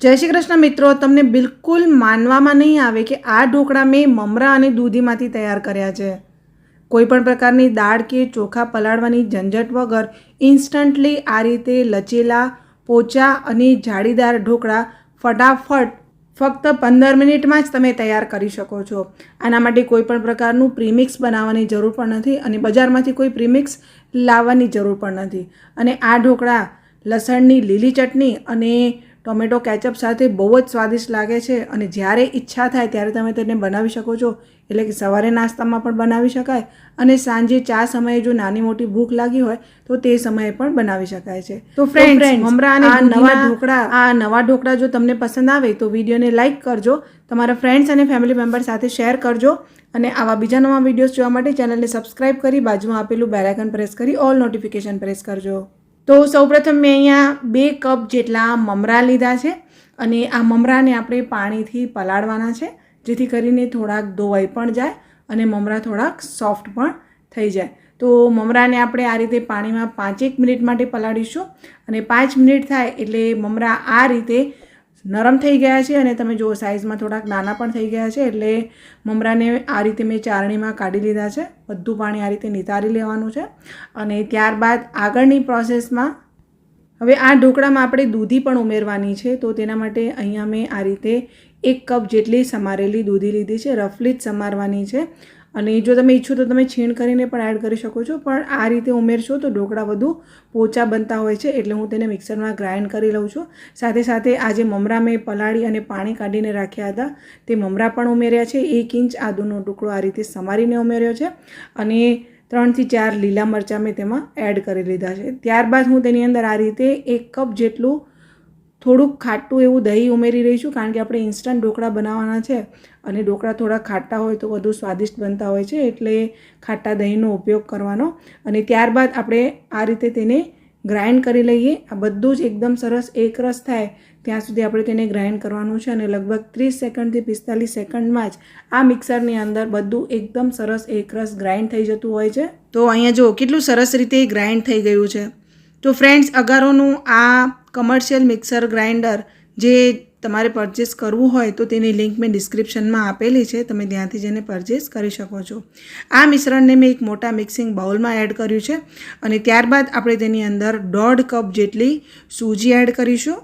जय श्री कृष्ण मित्रों, तमने बिल्कुल मानवामां नहीं आवे कि आ ढोकळा मैं ममरा अने दूधीमांथी तैयार कर्या छे। कोईपण प्रकारनी दाळ के चोखा पलाळवानी झंझट वगर इन्स्टंटली आ रीते लचेला, पोचा अने जाळीदार ढोकळा फटाफट फक्त 15 मिनिटमां ज तमे तैयार करी शको छो। आना माटे कोईपण प्रकारनुं प्रीमिक्स बनाववानी जरूर पण नथी अने बजारमांथी कोई प्रीमिक्स लाववानी जरूर पण नथी। अने आ ढोकळा लसणनी લીલી ચટણી અને ટોમેટો કેચઅપ સાથે બહુ જ સ્વાદિષ્ટ લાગે છે અને જ્યારે ઈચ્છા થાય ત્યારે તમે તેને બનાવી શકો છો। એટલે કે સવારે નાસ્તામાં પણ બનાવી શકાય અને સાંજે ચા સમયે જો નાની મોટી ભૂખ લાગી હોય તો તે સમયે પણ બનાવી શકાય છે। તો ફ્રેન્ડ્સ, મમરા અને નવા ઢોકળા જો તમને પસંદ આવે તો વિડીયોને લાઇક કરજો, તમારા ફ્રેન્ડ્સ અને ફેમિલી મેમ્બર સાથે શેર કરજો અને આવા બીજા નવા વિડીયોઝ જોવા માટે ચેનલને સબસ્ક્રાઇબ કરી બાજુમાં આપેલું બેલ આઇકન પ્રેસ કરી ઓલ નોટિફિકેશન પ્રેસ કરજો। तो सौप्रथम मैं अहींया 2 कप जेटला ममरा लीधा छे अने आ ममराने आपणे पाणीथी पलाळवाना छे जेथी करीने थोड़ाक धोवाई पण जाय अने ममरा थोड़ाक सॉफ्ट पण थई जाय। तो ममराने आपणे आ रीते पाणीमां 5-1 मिनिट माटे पलाळीशुं अने 5 मिनिट थाय एटले ममरा आ रीते नरम थई गया है अने तमे जो साइज में थोड़ा नाना पण थई गया है एटले ममराने आ रीते मैं चारणी में काढी लीधा है। बधुं पाणी आ रीते नितारी लेवानुं छे अने त्यारबाद आगळनी प्रोसेस में हवे आ ढोकळामां आपणे दूधी पण उमेरवानी छे। तो तेना माटे अहींया मैं आ रीते 1 कप जेटली समारेली दूधी लीधी छे, रफली ज समारवानी छे અને જો તમે ઈચ્છો તો તમે છીણ કરીને પણ એડ કરી શકો છો, પણ આ રીતે ઉમેરશો તો ઢોકળા વધુ પોચા બનતા હોય છે એટલે હું તેને મિક્સરમાં ગ્રાઇન્ડ કરી લઉં છું। સાથે સાથે આ જે મમરા મેં પલાળી અને પાણી કાઢીને રાખ્યા હતા તે મમરા પણ ઉમેર્યા છે। 1 ઇંચ આદુનો ટુકડો આ રીતે સમારીને ઉમેર્યો છે અને 3 થી 4 લીલા મરચાં મેં તેમાં એડ કરી લીધા છે। ત્યારબાદ હું તેની અંદર આ રીતે 1 કપ જેટલું થોડુંક ખાટું એવું દહીં ઉમેરી રહી છું, કારણ કે આપણે ઇન્સ્ટન્ટ ઢોકળા બનાવવાના છે અને ઢોકળા થોડા ખાટા હોય તો વધુ સ્વાદિષ્ટ બનતા હોય છે એટલે ખાટા દહીંનો ઉપયોગ કરવાનો। અને ત્યારબાદ આપણે આ રીતે તેને ગ્રાઇન્ડ કરી લઈએ। આ બધું જ એકદમ સરસ એકરસ થાય ત્યાં સુધી આપણે તેને ગ્રાઇન્ડ કરવાનું છે અને લગભગ 30 સેકન્ડથી 45 સેકન્ડમાં જ આ મિક્સરની અંદર બધું એકદમ સરસ એકરસ ગ્રાઇન્ડ થઈ જતું હોય છે। તો અહીંયા જો કેટલું સરસ રીતે ગ્રાઇન્ડ થઈ ગયું છે। તો ફ્રેન્ડ્સ, અગારોનું આ કમર્શિયલ મિક્સર ગ્રાઇન્ડર જે તમારે પરચેસ કરવું હોય તો તેની લિંક મેં ડિસ્ક્રિપ્શનમાં આપેલી છે, તમે ત્યાંથી જઈને પરચેસ કરી શકો છો। આ મિશ્રણને મેં એક મોટા મિક્સિંગ બાઉલમાં એડ કર્યું છે અને ત્યારબાદ આપણે તેની અંદર 1.5 કપ જેટલી સૂજી એડ કરીશું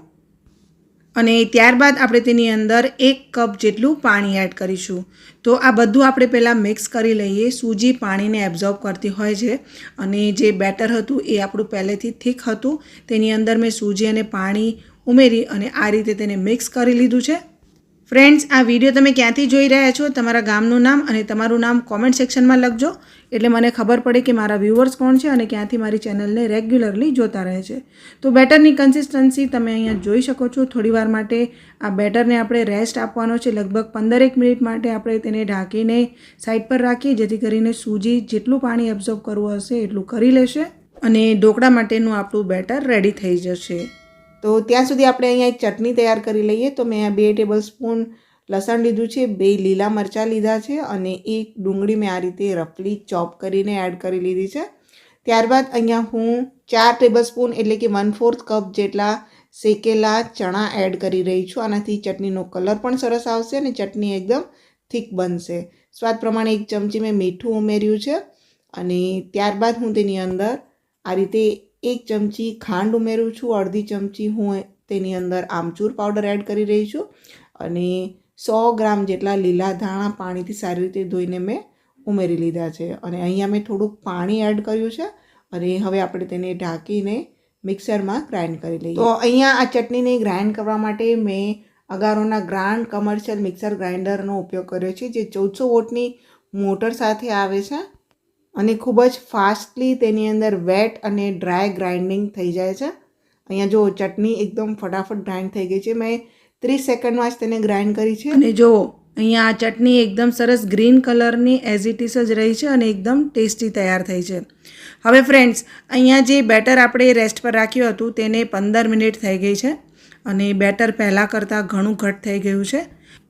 અને ત્યારબાદ આપણે તેની અંદર 1 કપ જેટલું પાણી એડ કરીશું। તો આ બધું આપણે પહેલાં મિક્સ કરી લઈએ। સૂજી પાણીને એબ્ઝોર્બ કરતી હોય છે અને જે બેટર હતું એ આપણું પહેલેથી થીક હતું, તેની અંદર મેં સૂજી અને પાણી ઉમેરી અને આ રીતે તેને મિક્સ કરી લીધું છે। ફ્રેન્ડ્સ, આ વિડીયો તમે ક્યાંથી જોઈ રહ્યા છો, તમારા ગામનું નામ અને તમારું નામ કોમેન્ટ સેક્શનમાં લખજો એટલે મને ખબર પડે કે મારા વ્યુઅર્સ કોણ છે અને ક્યાંથી મારી ચેનલને રેગ્યુલરલી જોતા રહે છે। તો બેટરની કન્સિસ્ટન્સી તમે અહીંયા જોઈ શકો છો। થોડીવાર માટે આ બેટરને આપણે રેસ્ટ આપવાનો છે, લગભગ 15-1 મિનિટ માટે આપણે તેને ઢાંકીને સાઈડ પર રાખીએ જેથી કરીને સૂજી જેટલું પાણી એબ્ઝોર્બ કરવું હશે એટલું કરી લેશે અને ઢોકળા માટેનું આપણું બેટર રેડી થઈ જશે। તો ત્યાં સુધી આપણે અહીંયા એક ચટણી તૈયાર કરી લઈએ। તો મેં આ 2 ટેબલ સ્પૂન લસણ લીધું છે, 2 લીલા મરચાં લીધા છે અને 1 ડુંગળી મેં આ રીતે રફલી ચોપ કરીને એડ કરી લીધી છે। ત્યારબાદ અહીંયા હું 4 ટેબલ સ્પૂન એટલે કે 1/4 કપ જેટલા શેકેલા ચણા એડ કરી રહી છું। આનાથી ચટણીનો કલર પણ સરસ આવશે અને ચટણી એકદમ થીક બનશે। સ્વાદ પ્રમાણે 1 ચમચી મેં મીઠું ઉમેર્યું છે અને ત્યારબાદ હું તેની અંદર આ રીતે 1 ચમચી ખાંડ ઉમેરું છું, અડધી ચમચી હું તેની અંદર આમચૂર પાવડર એડ કરી રહી છું અને 100 ગ્રામ જેટલા લીલા ધાણા પાણીથી સારી રીતે ધોઈને મેં ઉમેરી લીધા છે અને અહીંયા મેં થોડુંક પાણી એડ કર્યું છે અને હવે આપણે તેને ઢાંકીને મિક્સરમાં ગ્રાઇન્ડ કરી લઈએ। તો અહીંયા આ ચટણીને ગ્રાઇન્ડ કરવા માટે મેં અગારોના ગ્રાન્ડ કમર્શિયલ મિક્સર ગ્રાઇન્ડરનો ઉપયોગ કર્યો છે જે 1400 વોટની મોટર સાથે આવે છે અને ખૂબ જ ફાસ્ટલી તેની અંદર વેટ અને ડ્રાય ગ્રાઇન્ડિંગ થઈ જાય છે। અહીંયા જો ચટણી એકદમ ફટાફટ ગ્રાઇન્ડ થઈ ગઈ છે, મેં 30 સેકન્ડમાં જ તેને ગ્રાઇન્ડ કરી છે અને જો અહીંયા આ ચટણી એકદમ સરસ ગ્રીન કલરની એઝ ઇટ ઇઝ જ રહી છે અને એકદમ ટેસ્ટી તૈયાર થઈ છે। હવે ફ્રેન્ડ્સ, અહીંયા જે બેટર આપણે રેસ્ટ પર રાખ્યું હતું તેને 15 મિનિટ થઈ ગઈ છે અને બેટર પહેલાં કરતાં ઘણું ઘટ થઈ ગયું છે।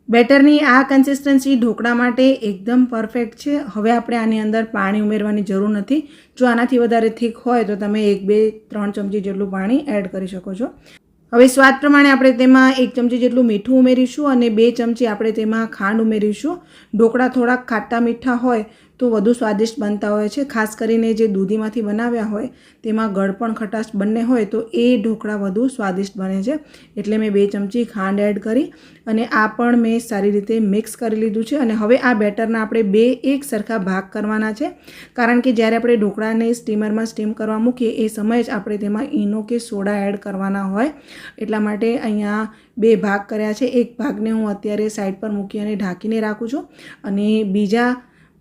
બેટરની આ કન્સિસ્ટન્સી ઢોકળા માટે એકદમ પરફેક્ટ છે। હવે આપણે આની અંદર પાણી ઉમેરવાની જરૂર નથી। જો આનાથી વધારે થીક હોય તો તમે 1, 2, 3 ચમચી જેટલું પાણી એડ કરી શકો છો। હવે સ્વાદ પ્રમાણે આપણે તેમાં 1 ચમચી જેટલું મીઠું ઉમેરીશું અને 2 ચમચી આપણે તેમાં ખાંડ ઉમેરીશું. ઢોકળા થોડાક ખાટા મીઠા હોય તો વધુ સ્વાદિષ્ટ બનતા હોય છે. ખાસ કરીને જે દૂધીમાંથી બનાવ્યા હોય તેમાં ગળપણ ખટાશ બંને હોય તો એ ઢોકળા વધુ સ્વાદિષ્ટ બને છે. એટલે મેં 2 ચમચી ખાંડ એડ કરી અને આ પણ મેં સારી રીતે મિક્સ કરી લીધું છે. અને હવે આ બેટરના આપણે 2 એક સરખા ભાગ કરવાના છે, કારણ કે જ્યારે આપણે ઢોકળાને સ્ટીમરમાં સ્ટીમ કરવા મૂકીએ એ સમયે જ આપણે તેમાં ઈનો કે સોડા એડ કરવાના હોય. એટલા માટે અહીંયા 2 ભાગ કર્યા છે. એક ભાગને હું અત્યારે સાઈડ પર મૂકી અને ઢાંકીને રાખું છું અને બીજા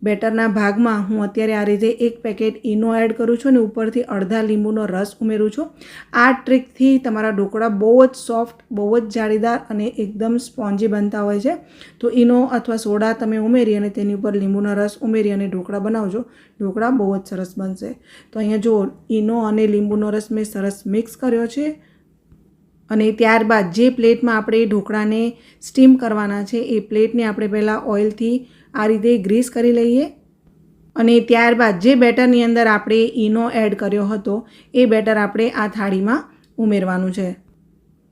બેટરના ભાગમાં હું અત્યારે આ રીતે 1 પેકેટ ઈનો એડ કરું છું અને ઉપરથી અડધા લીંબુનો રસ ઉમેરું છું. આ ટ્રીકથી તમારા ઢોકળા બહુ જ સોફ્ટ, બહુ જ જાળીદાર અને એકદમ સ્પોન્જી બનતા હોય છે. તો ઈનો અથવા સોડા તમે ઉમેરી અને તેની ઉપર લીંબુનો રસ ઉમેરી અને ઢોકળા બનાવજો. ઢોકળા બહુ જ સરસ બનશે. તો અહીંયા જો ઈનો અને લીંબુનો રસ મેં સરસ મિક્સ કર્યો છે અને ત્યારબાદ જે પ્લેટમાં આપણે ઢોકળાને સ્ટીમ કરવાના છે એ પ્લેટને આપણે પહેલાં ઓઇલથી આ રીતે ગ્રીસ કરી લઈએ અને ત્યારબાદ જે બેટરની અંદર આપણે ઈનો એડ કર્યો હતો એ બેટર આપણે આ થાળીમાં ઉમેરવાનું છે.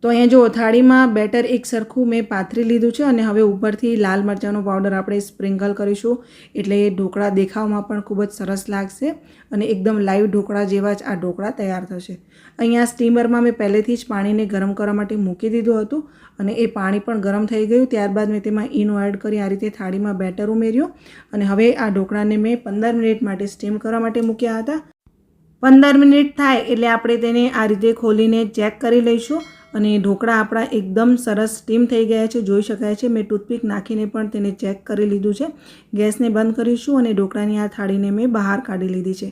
તો અહીંયા જો થાળીમાં બેટર એક સરખું મેં પાથરી લીધું છે અને હવે ઉપરથી લાલ મરચાંનો પાવડર આપણે સ્પ્રિંકલ કરીશું. એટલે એ ઢોકળા દેખાવમાં પણ ખૂબ જ સરસ લાગશે અને એકદમ લાઈવ ઢોકળા જેવા જ આ ઢોકળા તૈયાર થશે. અહીંયા સ્ટીમરમાં મેં પહેલેથી જ પાણીને ગરમ કરવા માટે મૂકી દીધું હતું અને એ પાણી પણ ગરમ થઈ ગયું. ત્યારબાદ મેં તેમાં ઈનો એડ કરી આ રીતે થાળીમાં બેટર ઉમેર્યું અને હવે આ ઢોકળાને મેં 15 મિનિટ માટે સ્ટીમ કરવા માટે મૂક્યા હતા. 15 મિનિટ થાય એટલે આપણે તેને આ રીતે ખોલીને ચેક કરી લઈશું અને ઢોકળા આપણા એકદમ સરસ સ્ટીમ થઈ ગયા છે, જોઈ શકાય છે. મેં ટૂથપીક નાખીને પણ તેને ચેક કરી લીધું છે. ગેસને બંધ કરીશું અને ઢોકળાની આ થાળીને મેં બહાર કાઢી લીધી છે.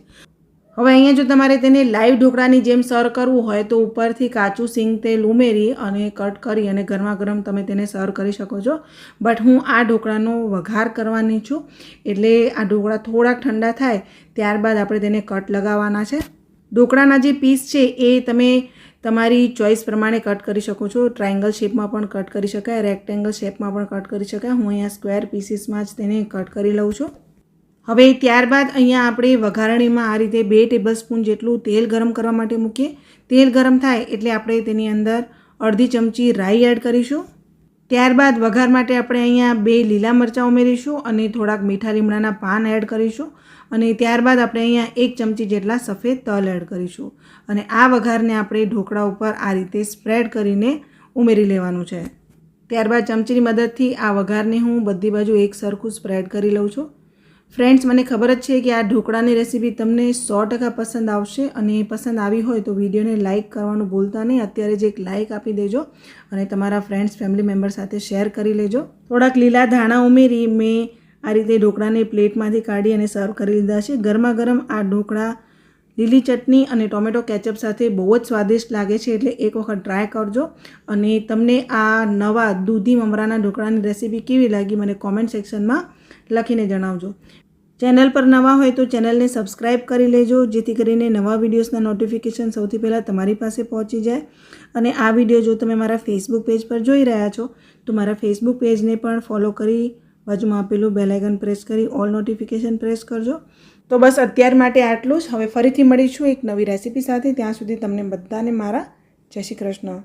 હવે અહીંયા જો તમારે તેને લાઈવ ઢોકળાની જેમ સર્વ કરવું હોય તો ઉપરથી કાચું સિંગ તેલ ઉમેરી અને કટ કરી અને ગરમા ગરમ તમે તેને સર્વ કરી શકો છો. બટ હું આ ઢોકળાનો વઘાર કરવાની છું, એટલે આ ઢોકળા થોડાક ઠંડા થાય ત્યારબાદ આપણે તેને કટ લગાવવાના છે. ઢોકળાના જે પીસ છે એ તમે તમારી ચોઈસ પ્રમાણે કટ કરી શકો છો. ટ્રાયંગલ શેપમાં પણ કટ કરી શકાય, રેક્ટેંગલ શેપમાં પણ કટ કરી શકાય. હું અહીંયા સ્ક્વેર પીસીસમાં જ તેને કટ કરી લઉં છું. હવે ત્યારબાદ અહીંયા આપણે વઘારણીમાં આ રીતે 2 ટેબલસ્પૂન જેટલું તેલ ગરમ કરવા માટે મૂકીએ. તેલ ગરમ થાય એટલે આપણે તેની અંદર અડધી ચમચી રાઈ એડ કરીશું. ત્યારબાદ વઘાર માટે આપણે અહીંયા 2 લીલા મરચાં ઉમેરીશું અને થોડાક મીઠા લીમડાના પાન એડ કરીશું અને ત્યારબાદ આપણે અહીંયા 1 ચમચી જેટલા સફેદ તલ એડ કરીશું અને આ વઘારને આપણે ઢોકળા ઉપર આ રીતે સ્પ્રેડ કરીને ઉમેરી લેવાનું છે. ત્યારબાદ ચમચીની મદદથી આ વઘારને હું બધી બાજુ એક સરખું સ્પ્રેડ કરી લઉં છું. ફ્રેન્ડ્સ, મને ખબર જ છે કે આ ઢોકળાની રેસીપી તમને 100% પસંદ આવશે અને પસંદ આવી હોય તો વિડીયોને લાઇક કરવાનું ભૂલતા નહીં. અત્યારે જ એક લાઇક આપી દેજો અને તમારા ફ્રેન્ડ્સ ફેમિલી મેમ્બર સાથે શેર કરી લેજો. થોડાક લીલા ધાણા ઉમેરી મેં આ રીતે ઢોકળાને પ્લેટમાંથી કાઢી અને સર્વ કરી લીધા છે. ગરમા ગરમ આ ઢોકળા લીલી ચટણી અને ટોમેટો કેચઅપ સાથે બહુ જ સ્વાદિષ્ટ લાગે છે, એટલે એક વખત ટ્રાય કરજો. અને તમને આ નવા દૂધી મમરાના ઢોકળાની રેસીપી કેવી લાગી મને કોમેન્ટ સેક્શનમાં લખીને જણાવજો. ચેનલ પર નવા હોય તો ચેનલને સબસ્ક્રાઈબ કરી લેજો, જેથી કરીને નવા વિડીયોઝના નોટિફિકેશન સૌથી પહેલાં તમારી પાસે પહોંચી જાય. અને આ વિડીયો જો તમે મારા ફેસબુક પેજ પર જોઈ રહ્યા છો તો મારા ફેસબુક પેજને પણ ફોલો કરી બાજુમાં આપેલું બેલ આઇકન પ્રેસ કરી ઓલ નોટિફિકેશન પ્રેસ કરજો. તો બસ અત્યાર માટે આટલું જ. હવે ફરીથી મળીશું એક નવી રેસીપી સાથે. ત્યાં સુધી તમને બધાને મારા જય શ્રી કૃષ્ણ.